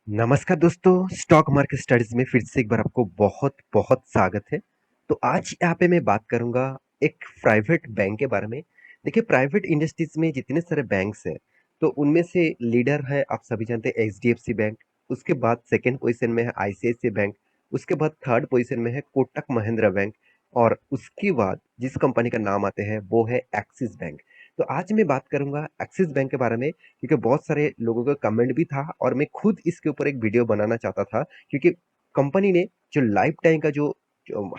नमस्कार दोस्तों, stock market studies में फिर से एक बार आपको बहुत बहुत स्वागत है। तो आज यहाँ पे मैं बात करूंगा एक प्राइवेट बैंक के बारे में। देखिए, प्राइवेट इंडस्ट्रीज में जितने सारे बैंक्स हैं, तो उनमें से लीडर है, आप सभी जानते हैं, एचडीएफसी बैंक। उसके बाद सेकंड पोजीशन में है आईसीआईसीआई बैंक। उसके बाद थर्ड पोजीशन में है कोटक महिंद्रा बैंक। और उसके बाद जिस कंपनी का नाम आते हैं वो है एक्सिस बैंक। तो आज मैं बात करूंगा एक्सिस बैंक के बारे में, क्योंकि बहुत सारे लोगों का कमेंट भी था और मैं खुद इसके ऊपर एक वीडियो बनाना चाहता था, क्योंकि कंपनी ने जो लाइफ टाइम का जो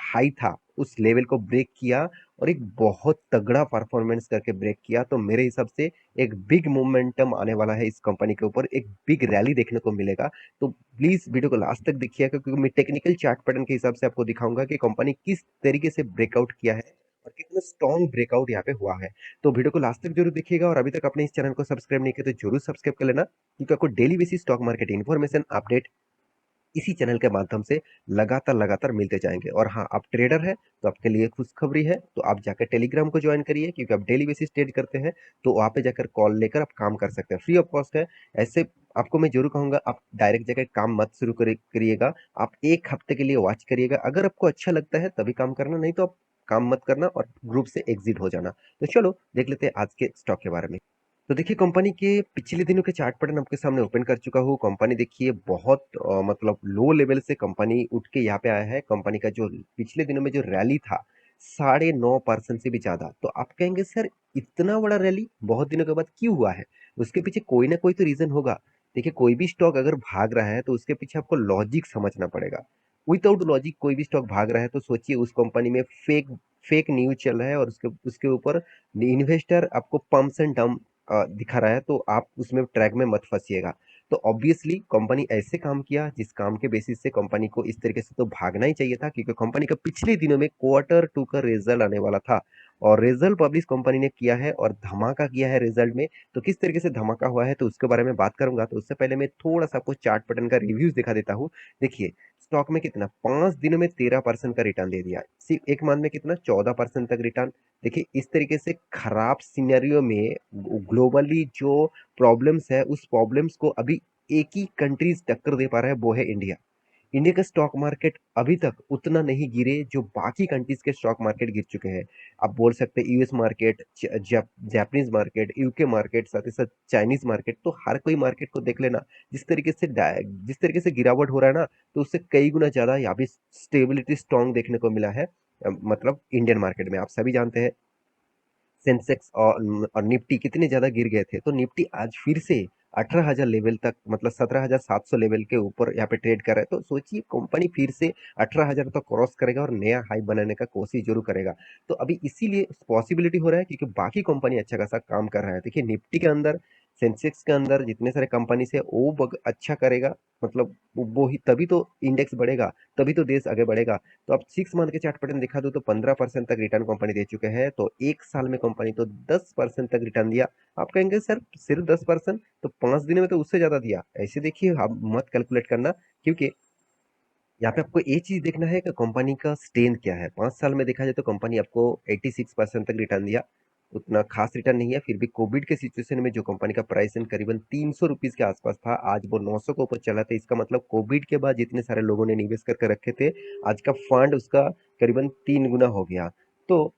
हाई था उस लेवल को ब्रेक किया और एक बहुत तगड़ा परफॉर्मेंस करके ब्रेक किया। तो मेरे हिसाब से एक बिग मोमेंटम आने वाला है इस कंपनी के ऊपर, एक बिग रैली देखने को मिलेगा। तो प्लीज वीडियो को लास्ट तक देखिएगा, क्योंकि मैं टेक्निकल चार्ट पैटर्न के हिसाब से आपको दिखाऊंगा कि कंपनी किस तरीके से ब्रेकआउट किया है और कितना स्ट्रॉन्ग ब्रेकआउट यहाँ पे हुआ है। तो वीडियो को लास्ट तक जरूर देखिएगा, और अभी तक आपने इस चैनल को सब्सक्राइब नहीं किया तो जरूर सब्सक्राइब कर लेना, क्योंकि आपको daily basis stock market information update इसी चैनल के माध्यम से लगातार लगातार मिलते जाएंगे। और हाँ, आप ट्रेडर है तो आपके लिए खुशखबरी है, तो आप जाकर टेलीग्राम को ज्वाइन करिए, क्योंकि आप डेली बेसिस ट्रेड करते हैं तो वहाँ पे जाकर कॉल लेकर आप काम कर सकते हैं, फ्री ऑफ कॉस्ट है। ऐसे आपको मैं जरूर कहूंगा, आप डायरेक्ट जाकर काम मत शुरू करिएगा। आप एक हफ्ते के लिए वॉच करिएगा, अगर आपको अच्छा लगता है तभी काम करना, नहीं तो आप काम मत करना और ग्रुप से एग्जिट हो जाना। तो चलो देख लेते हैं आज के स्टॉक के बारे में। तो देखिए, कंपनी के पिछले दिनों के चार्ट पैटर्न आपके सामने ओपन कर चुका हूँ। कंपनी देखिए बहुत मतलब लो लेवल से कंपनी उठ के यहाँ पे आया है। कंपनी का जो पिछले दिनों में जो रैली था 9.5% से भी ज्यादा, तो आप कहेंगे सर इतना बड़ा रैली बहुत दिनों के बाद क्यों हुआ है? उसके पीछे कोई ना कोई तो रीजन होगा। देखिए, कोई भी स्टॉक अगर भाग रहा है तो उसके पीछे आपको लॉजिक समझना पड़ेगा। विदाउट लॉजिक कोई भी स्टॉक भाग रहा है तो सोचिए उस कंपनी में फेक फेक न्यूज चल रहा है, और उसके उसके ऊपर इन्वेस्टर आपको पम्प्स एंड डंप दिखा रहा है, तो आप उसमें ट्रैक में मत फंसिएगा। तो ऑब्वियसली कंपनी ऐसे काम किया जिस काम के बेसिस से कंपनी को इस तरीके से तो भागना ही चाहिए था, क्योंकि कंपनी का पिछले दिनों में क्वार्टर 2 का रिजल्ट आने वाला था। और रिजल्ट पब्लिश कंपनी ने किया है और धमाका किया है रिजल्ट में। तो किस तरीके से धमाका हुआ है तो उसके बारे में बात करूंगा। तो उससे पहले मैं थोड़ा सा आपको चार्ट पैटर्न का रिव्यूज दिखा देता हूँ। देखिए, स्टॉक में कितना 5 दिनों में 13% का रिटर्न दे दिया, सिर्फ एक मंथ में कितना 14% तक रिटर्न। देखिए, इस तरीके से खराब सिनेरियो में ग्लोबली जो प्रॉब्लम्स है उस प्रॉब्लम्स को अभी एक ही कंट्रीज टक्कर दे पा रहा है, वो है इंडिया। इंडिया का स्टॉक मार्केट अभी तक उतना नहीं गिरे जो बाकी कंट्रीज के स्टॉक मार्केट गिर चुके हैं। आप बोल सकते हैं US market, Japanese market, UK market, साथ ही साथ चाइनीज मार्केट, तो हर कोई मार्केट को देख लेना। जिस तरीके से गिरावट हो रहा है ना, तो उससे कई गुना ज्यादा यहाँ भी स्टेबिलिटी स्ट्रॉन्ग देखने को मिला है। मतलब इंडियन मार्केट में आप सभी जानते हैं सेंसेक्स और निफ्टी कितने ज्यादा गिर गए थे, तो निफ्टी आज फिर से 18,000 लेवल तक, मतलब 17,700 लेवल के ऊपर यहाँ पे ट्रेड कर रहा है। तो सोचिए कंपनी फिर से 18,000 तक क्रॉस करेगा और नया हाई बनाने का कोशिश जरूर करेगा। तो अभी इसीलिए पॉसिबिलिटी हो रहा है, क्योंकि बाकी कंपनी अच्छा खासा काम कर रहा है। देखिए, निफ्टी के अंदर, सेंसेक्स के अंदर जितने सारे कंपनी से वो अच्छा करेगा, मतलब वो ही तभी तो इंडेक्स बढ़ेगा, तभी तो देश आगे बढ़ेगा। तो अब 6 मंथ के चार्ट पैटर्न दिखा दो तो 15% तक रिटर्न कंपनी दे चुके हैं। तो एक साल में कंपनी तो 10% तक रिटर्न दिया। आप कहेंगे सर सिर्फ 10%, तो 5 दिन में तो उससे ज्यादा दिया। ऐसे देखिए, आप मत कैलकुलेट करना, क्योंकि यहाँ पे आपको ये चीज देखना है कि कंपनी का स्ट्रेंथ क्या है। 5 साल में देखा जाए तो कंपनी आपको 86% तक रिटर्न दिया। उतना खास रिटर्न नहीं है, फिर भी कोविड के सिचुएशन में जो कंपनी का प्राइस करीबन 300 रुपीज के आसपास था, आज वो 900 के ऊपर चला था। इसका मतलब कोविड के बाद जितने सारे लोगों ने निवेश करके रखे थे, आज का फंड उसका करीबन 3 गुना हो गया। तो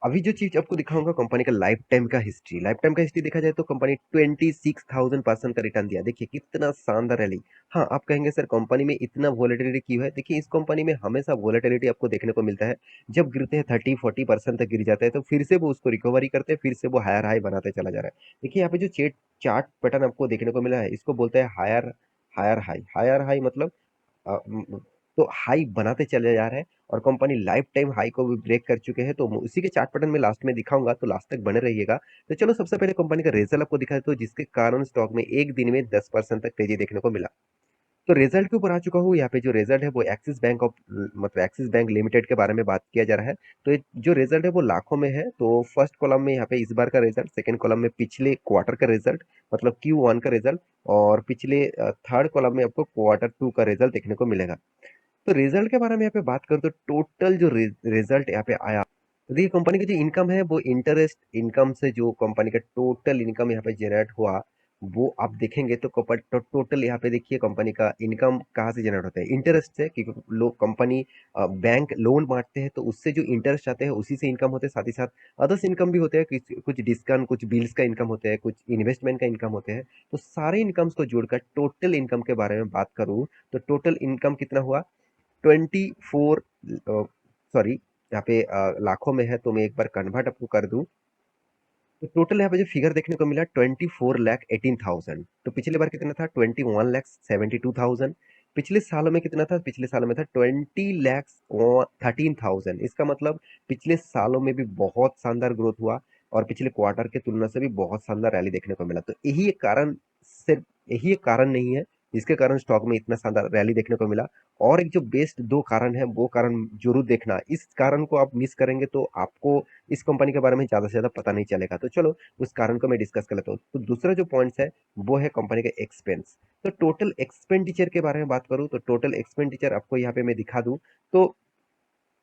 अभी जो चीज आपको दिखाऊंगा कंपनी का लाइफ टाइम का हिस्ट्री देखा जाए तो कंपनी 26,000% का रिटर्न दिया। देखिए कितना शानदार रैली। हाँ, आप कहेंगे सर कंपनी में इतना वोलेटिलिटी क्यों है? देखिए, इस कंपनी में हमेशा वोलेटिलिटी आपको देखने को मिलता है। जब गिरते हैं 30-40% तक गिर जाता है, तो फिर से वो उसको रिकवरी करते हैं, फिर से वो हायर हाई बनाते चला जा रहा है। देखिए, यहाँ पे जो चार्ट पैटर्न आपको देखने को मिला है, इसको बोलते हैं higher higher high. Higher high मतलब अ, म- तो हाई बनाते चले जा रहे हैं, और कंपनी लाइफ टाइम हाई को भी ब्रेक कर चुके हैं। तो उसी के चार्ट पैटर्न में लास्ट में दिखाऊंगा, तो लास्ट तक बने रहिएगा। तो चलो सबसे पहले कंपनी का रिजल्ट आपको दिखा देता हूं, जिसके कारण स्टॉक में एक दिन में 10% तक तेजी देखने को मिला। तो रिजल्ट के ऊपर आ चुका हूँ। यहाँ पे जो रिजल्ट है वो एक्सिस बैंक ऑफ, मतलब एक्सिस बैंक लिमिटेड के बारे में बात किया जा रहा है। तो ये जो रिजल्ट है वो लाखों में है। तो फर्स्ट कॉलम में यहाँ पे इस बार का रिजल्ट, सेकंड कॉलम में पिछले क्वार्टर का रिजल्ट, मतलब Q1 का रिजल्ट, और पिछले थर्ड कॉलम में आपको क्वार्टर 2 का रिजल्ट देखने को मिलेगा। तो रिजल्ट के बारे में यहाँ पे बात करूँ तो टोटल जो रिजल्ट यहाँ पे आया, तो देखिए कंपनी की जो इनकम है वो इंटरेस्ट इनकम से जो कंपनी का टोटल इनकम यहाँ पे जनरेट हुआ वो आप देखेंगे तो टोटल यहाँ पे देखिए कंपनी का इनकम कहाँ से जनरेट होता है, इंटरेस्ट से, क्योंकि लोग कंपनी बैंक लोन बांटते हैं तो उससे जो इंटरेस्ट आते हैं उसी से इनकम होते हैं, साथ ही साथ अदर्स इनकम भी होते हैं, कुछ डिस्काउंट, कुछ बिल्स का इनकम होते हैं, कुछ इन्वेस्टमेंट का इनकम होते हैं। तो सारे इनकम्स को जोड़कर टोटल इनकम के बारे में बात करूँ तो टोटल इनकम कितना हुआ, 24, सॉरी यहाँ पे लाखों में है तो मैं एक बार कन्वर्ट आपको कर दूं, तो टोटल यहाँ पे जो फिगर देखने को मिला 24,18,000। तो पिछले बार कितना था, 21,72,000। पिछले सालों में कितना था, पिछले सालों में था 20,13,000। इसका मतलब पिछले सालों में भी बहुत शानदार ग्रोथ हुआ और पिछले क्वार्टर के तुलना से भी बहुत शानदार रैली देखने को मिला। तो यही एक कारण, सिर्फ यही एक कारण नहीं है जिसके कारण स्टॉक में इतना शानदार रैली देखने को मिला। और एक जो बेस्ट दो कारण है वो कारण जरूर देखना, इस कारण को आप मिस करेंगे तो आपको इस कंपनी के बारे में ज़्यादा से ज़्यादा पता नहीं चलेगा। तो चलो उस कारण को मैं डिस्कस कर लेता हूँ। तो दूसरा जो पॉइंट्स है वो है कंपनी का एक्सपेंस। तो टोटल एक्सपेंडिचर के बारे में बात करूँ तो टोटल एक्सपेंडिचर आपको यहाँ पे मैं दिखा दूँ तो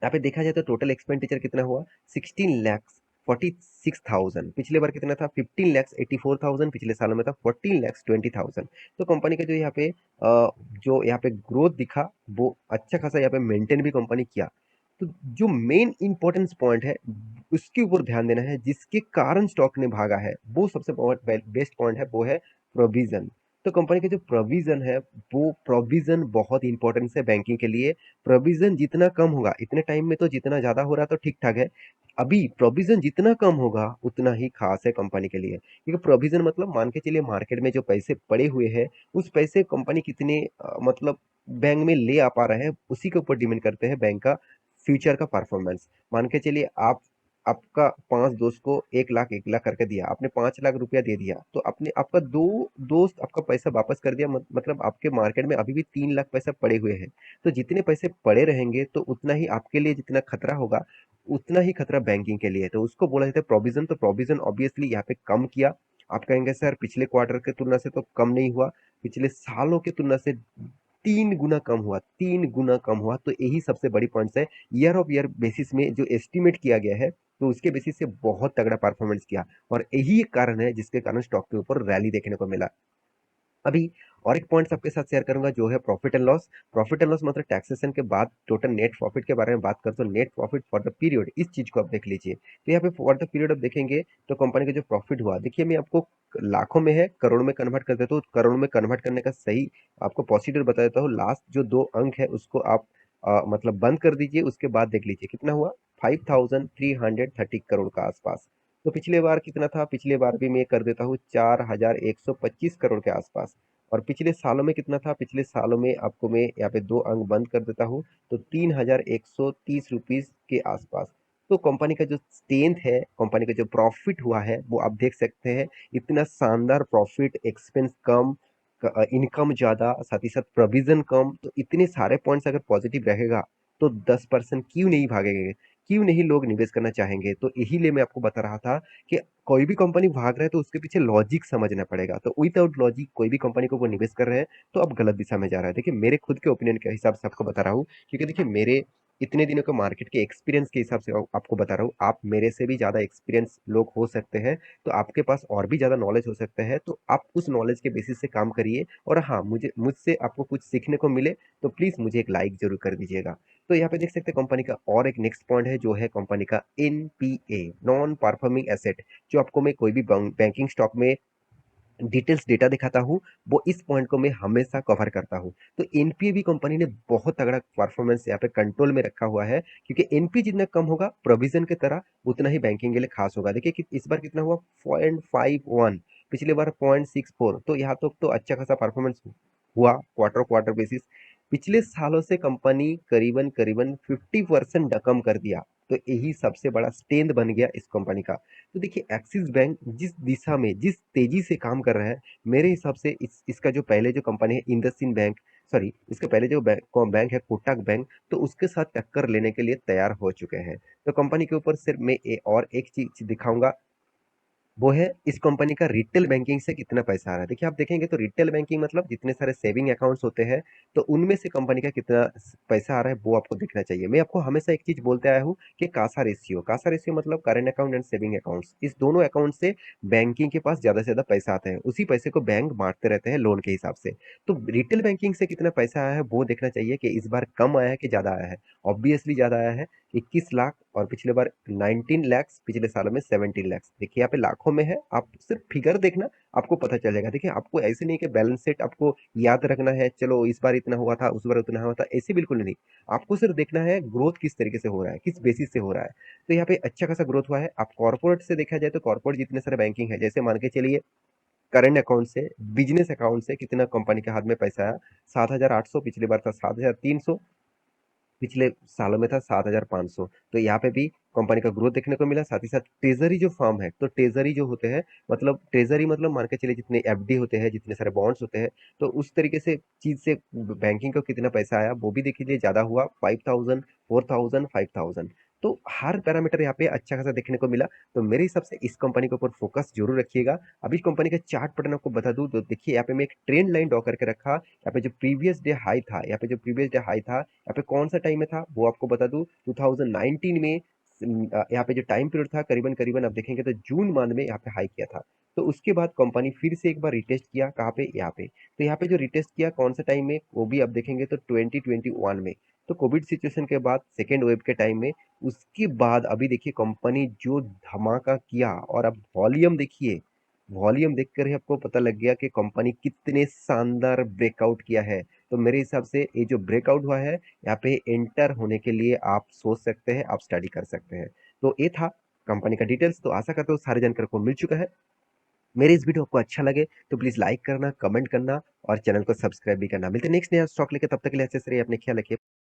यहाँ पे देखा जाए तो टोटल एक्सपेंडिचर कितना हुआ, 16,46,000। पिछले बार कितना था, 15,84,000। पिछले सालों में था 14,20,000। तो कंपनी का जो यहाँ पे जो यहाँ पे ग्रोथ दिखा वो अच्छा खासा यहाँ पे मेंटेन भी कंपनी किया। तो जो मेन इंपॉर्टेंस पॉइंट है उसके ऊपर ध्यान देना है, जिसके कारण स्टॉक ने भागा है, वो सबसे बेस्ट पॉइंट है, वो है प्रोविजन। तो कंपनी का जो प्रोविजन है, वो प्रोविजन बहुत इंपॉर्टेंस है बैंकिंग के लिए। प्रोविजन जितना कम होगा, इतने टाइम में तो जितना ज्यादा हो रहा तो ठीक ठाक है, अभी प्रोविजन जितना कम होगा उतना ही खास है कंपनी के लिए। क्योंकि प्रोविजन मतलब मान के चलिए मार्केट में जो पैसे पड़े हुए हैं उस पैसे कंपनी कितने मतलब बैंक में ले आ पा रहे हैं उसी के ऊपर डिपेंड करते हैं बैंक का फ्यूचर का परफॉर्मेंस। मान के चलिए आप, आपका 5 दोस्त को 1 लाख 1 लाख करके दिया, आपने 5 लाख रुपया दे दिया, तो आपने आपका दो दोस्त आपका पैसा वापस कर दिया, मतलब आपके मार्केट में अभी भी 3 लाख पैसा पड़े हुए हैं। तो जितने पैसे पड़े रहेंगे तो उतना ही आपके लिए जितना खतरा होगा उतना ही खतरा बैंकिंग के लिए है। तो उसको बोला जाता है प्रोविजन। तो प्रोविजन ऑब्वियसली यहाँ पे कम किया। आप कहेंगे सर पिछले क्वार्टर के तुलना से तो कम नहीं हुआ, पिछले सालों की तुलना से 3 गुना कम हुआ, 3 गुना कम हुआ। तो यही सबसे बड़ी पॉइंट्स है। ईयर ऑफ ईयर बेसिस में जो एस्टिमेट किया गया है तो उसके बेसिस से बहुत तगड़ा परफॉर्मेंस किया और यही एक कारण है जिसके कारण स्टॉक के ऊपर रैली देखने को मिला। अभी और एक पॉइंट्स आपके साथ शेयर करूंगा जो है profit and loss. Profit and loss मतलब टैक्सेशन के बाद टोटल नेट प्रॉफिट के बारे में बात करते हो, net profit for the period, इस चीज को आप देख लीजिए। तो यहाँ पे फॉर द पीरियड आप देखेंगे तो कंपनी का जो प्रॉफिट हुआ, देखिए मैं आपको लाखों में है करोड़ में कन्वर्ट कर देता हूँ। करोड़ में कन्वर्ट करने का सही आपको प्रोसीजर बता देता हूँ। लास्ट जो 2 अंक है उसको आप मतलब बंद कर दीजिए, उसके बाद देख लीजिए कितना हुआ, 5,330 करोड़ का आसपास। तो पिछले बार कितना था, पिछले बार भी मैं कर देता हूँ 4,125 करोड़ के आसपास। और पिछले सालों में कितना था, पिछले सालों में आपको मैं यहाँ पे 2 अंक बंद कर देता हूँ तो 3,130 रुपीज के आसपास। तो कंपनी का जो स्ट्रेंथ है, कंपनी का जो प्रॉफिट हुआ है वो आप देख सकते हैं। इतना शानदार प्रॉफिट, एक्सपेंस कम, इनकम ज्यादा, साथ ही साथ प्रोविजन कम। तो इतने सारे पॉइंट्स अगर पॉजिटिव रहेगा तो 10% क्यों नहीं भागेंगे, क्यों नहीं लोग निवेश करना चाहेंगे। तो यही लिए मैं आपको बता रहा था कि कोई भी कंपनी भाग रहा है तो उसके पीछे लॉजिक समझना पड़ेगा। तो विदाउट लॉजिक कोई भी कंपनी को वो निवेश कर रहे हैं तो आप गलत दिशा में जा रहा है। देखिए मेरे खुद के ओपिनियन के हिसाब से आपको बता रहा हूँ, क्योंकि देखिए मेरे इतने दिनों के मार्केट के एक्सपीरियंस के हिसाब से आपको बता रहा हूँ। आप मेरे से भी ज्यादा एक्सपीरियंस लोग हो सकते हैं, तो आपके पास और भी ज्यादा नॉलेज हो सकता है। तो आप उस नॉलेज के बेसिस से काम करिए। और हाँ, मुझसे आपको कुछ सीखने को मिले तो प्लीज मुझे एक लाइक जरूर कर दीजिएगा। तो यहाँ पे देख सकते हैं कंपनी का और एक नेक्स्ट पॉइंट है जो है कंपनी का एनपीए, नॉन परफॉर्मिंग एसेट। जो आपको मैं कोई भी बैंकिंग स्टॉक में डिटेल्स डेटा दिखाता हूँ वो इस पॉइंट को मैं हमेशा कवर करता हूँ। तो एनपीए भी कंपनी ने बहुत तगड़ा परफॉर्मेंस यहाँ पे कंट्रोल में रखा हुआ है, क्योंकि एनपीए जितना कम होगा प्रोविजन की तरह उतना ही बैंकिंग के लिए खास होगा। देखिए कि इस बार कितना हुआ, 0.51, पिछले बार 0.64। तो यहाँ तक तो अच्छा खासा परफॉर्मेंस हुआ क्वार्टर क्वार्टर बेसिस। पिछले सालों से कंपनी करीबन करीबन 50% कम कर दिया। तो यही सबसे बड़ा स्ट्रेंथ बन गया इस कंपनी का। तो देखिए एक्सिस बैंक जिस दिशा में जिस तेजी से काम कर रहा है, मेरे हिसाब से इसका जो पहले जो कंपनी है इंडसइंड बैंक, सॉरी इसके पहले जो बैंक है कोटक बैंक, तो उसके साथ टक्कर लेने के लिए तैयार हो चुके हैं। तो कंपनी के ऊपर सिर्फ मैं और एक चीज दिखाऊंगा वो है इस कंपनी का रिटेल बैंकिंग से कितना पैसा आ रहा है। देखिए आप देखेंगे तो रिटेल बैंकिंग मतलब जितने सारे सेविंग अकाउंट्स होते हैं, तो उनमें से कंपनी का कितना पैसा आ रहा है वो आपको देखना चाहिए। मैं आपको हमेशा एक चीज बोलते आया हूँ कि कासा रेशियो मतलब current account and saving accounts, इस दोनों अकाउंट से बैंकिंग के पास ज्यादा से ज्यादा पैसा आता है, उसी पैसे को बैंक बांटते रहते हैं लोन के हिसाब से। तो रिटेल बैंकिंग से कितना पैसा आया है वो देखना चाहिए कि इस बार कम आया है कि ज्यादा आया है। ऑब्वियसली ज्यादा आया है, 21 लाख, और पिछले बार 19 लैक्स, पिछले सालों में 17 लैक्स। देखिए यहाँ पे लाखों में है, आप सिर्फ फिगर देखना, आपको पता चल जाएगा। देखिए आपको ऐसे नहीं कि बैलेंस शीट आपको याद रखना है, चलो इस बार इतना हुआ था उस बार उतना हुआ था, ऐसे बिल्कुल नहीं। आपको सिर्फ देखना है ग्रोथ किस तरीके से हो रहा है, किस बेसिस से हो रहा है। तो यहाँ पे अच्छा खासा ग्रोथ हुआ है। आप कॉर्पोरेट से देखा जाए तो कॉर्पोरेट जितने सारे बैंकिंग है, जैसे मान के चलिए करंट अकाउंट से, बिजनेस अकाउंट से कितना कंपनी के हाथ में पैसा है। 7,800, पिछली बार था 7,300, पिछले सालों में था 7,500। तो यहाँ पे भी कंपनी का ग्रोथ देखने को मिला। साथ ही साथ ट्रेजरी जो फर्म है, तो ट्रेजरी जो होते हैं, मतलब ट्रेजरी मतलब मान के चलिए जितने एफडी होते हैं, जितने सारे बॉन्ड्स होते हैं, तो उस तरीके से चीज से बैंकिंग को कितना पैसा आया वो भी देख लीजिए, ज्यादा हुआ 5,000, 4,000, 5,000। तो हर पैरामीटर यहाँ पे अच्छा खासा देखने को मिला। तो मेरे हिसाब से इस कंपनी के ऊपर फोकस जरूर रखिएगा। अभी इस कंपनी का चार्ट पैटर्न आपको बता दूं तो देखिए यहाँ पे मैं एक ट्रेंड लाइन ड्रॉ करके रखा। यहाँ पे जो प्रीवियस डे हाई था, यहाँ पे जो प्रीवियस डे हाई था, यहाँ पे कौन सा टाइम में था वो आपको बता दूं, 2019 में। यहाँ पे जो टाइम पीरियड था करीबन करीबन आप देखेंगे तो जून मंथ में यहाँ पे हाई किया था। तो उसके बाद कंपनी फिर से एक बार रिटेस्ट किया, कहाँ पे, यहाँ पे। तो यहाँ पे जो रिटेस्ट किया कौन सा टाइम में वो भी आप देखेंगे तो 2021 में, तो कोविड सिचुएशन के बाद सेकेंड वेव के टाइम में। उसके बाद अभी देखिए कंपनी जो धमाका किया, और अब वॉल्यूम देखिए, वॉल्यूम देखकर ही आपको पता लग गया कि कंपनी कितने शानदार ब्रेकआउट किया है। तो मेरे हिसाब से ये जो ब्रेकआउट हुआ है, यहाँ पे एंटर होने के लिए आप सोच सकते हैं, आप स्टडी कर सकते हैं। तो ये था कंपनी का डिटेल्स। तो आशा करता हूँ सारी जानकारी को मिल चुका है। मेरे इस वीडियो आपको अच्छा लगे तो प्लीज लाइक करना, कमेंट करना, और चैनल को सब्सक्राइब भी करना। मिलते हैं नेक्स्ट नया स्टॉक लेके, तब तक के लिए अच्छे से रहिए, अपने ख्याल रखिए।